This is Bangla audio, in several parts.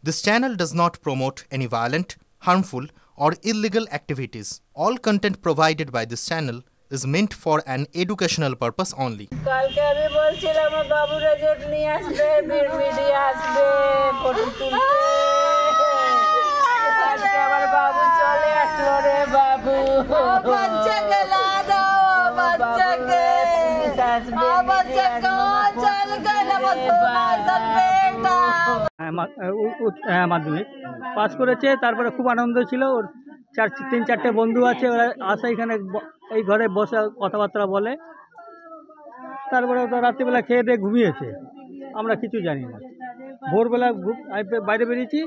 This channel does not promote any violent, harmful, or illegal activities. All content provided by this channel is meant for an educational purpose only. কালকে আমি বলছিলাম আমার বাবু রেজেট নিয়ে আসবে মিডিয়া আসবে ফটো তুলতে আজকে আমার বাবু চলে আসলো রে বাবু বাচ্চাকে লাগাও বাচ্চাকে বাচ্চাকে চল গেল মাধ্যমিক পাস করেছে। তারপরে খুব আনন্দ ছিল। ওর তিন চারটে বন্ধু আছে, ওরা আসে এখানে এই ঘরে বসে কথাবার্তা বলে। তারপরে ওটা রাত্রিবেলা খেয়ে দিয়ে ঘুমিয়েছে, আমরা কিছু জানি না। ভোরবেলা বাইরে বেরিয়েছি,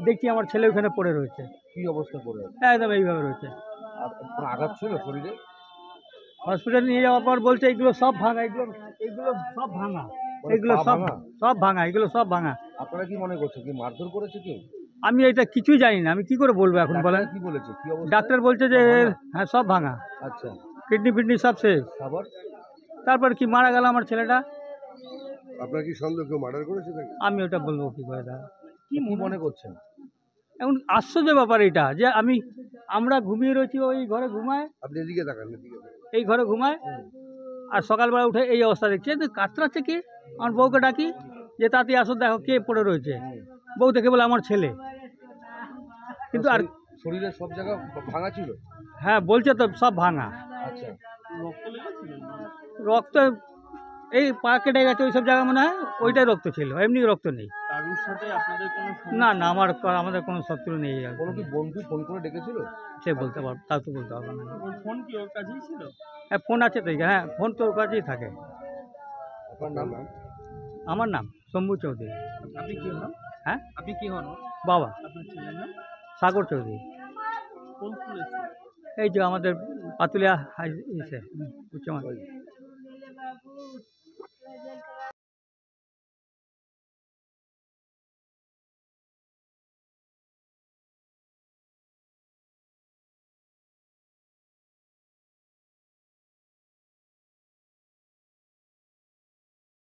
দেখছি আমার ছেলে ওখানে পড়ে রয়েছে। কি অবস্থা পড়ে একদম এইভাবে রয়েছে। আঘাত ছিল শরীরে? হসপিটাল নিয়ে যাওয়ার পর বলছে এগুলো সব ভাঙা, এগুলো সব ভাঙা, এগুলো সব ভাঙা, এগুলো সব ভাঙা। আপনারা কি মনে করছেন, কি মারধর করেছে কেউ? আমি এটা কিছুই জানি না, আমি কি করে বলবো এখন বলেন। কি বলেছে, কি অবস্থা? ডাক্তার বলছে যে হ্যাঁ সব ভাঙা। আচ্ছা, কিডনি ফিডনি সব শেষ। তারপর কি মারা গেল আমার ছেলেটা। আপনার কি সন্দেহ কেউ মার্ডার করেছে নাকি? আমি ওটা বলবো কি করে দাদা? কি মনে করছেন? এখন আশ্চর্য ব্যাপার এটা যে আমরা ঘুমিয়ে রয়েছি, ওই ঘরে ঘুমায়। আপনি এদিকে তাকান, এই ঘরে ঘুমায়, আর সকালবেলা উঠে এই অবস্থা দেখছে। কাতরাচ্ছে কে? আমার বউকে ডাকি যে তাতে আসো, দেখো কে পড়ে রয়েছে। বউ দেখে বলে আমার ছেলে। কিন্তু আর শরীরের সব জায়গা ভাঙা ছিল? হ্যাঁ বলছে তো সব ভাঙা। আচ্ছা, রক্ত এই পা কেটে গেছে ওই সব জায়গা মনে হয়, ওইটাই রক্ত ছিল, এমনি রক্ত নেই। না না, আমাদের কোনো শত্রু নেই। কোনো কি বন্ধু ফোন করে ডেকেছিল? সে বলতে পারবো, তা তো বলতে পারবো না। ফোন কি ওর কাছেই ছিল? হ্যাঁ ফোন আছে তো, হ্যাঁ ফোন তো ওর কাছেই থাকে। আপনার নাম? আমার নাম শম্ভু চৌধুরী। আপনি কি হন? হ্যাঁ আপনি কি হন? বাবা আপনার ছেলের নাম? সাগর চৌধুরী। কোন স্কুলে? এই যে আমাদের পাতুলিয়া উচ্চ মাধ্যমিক।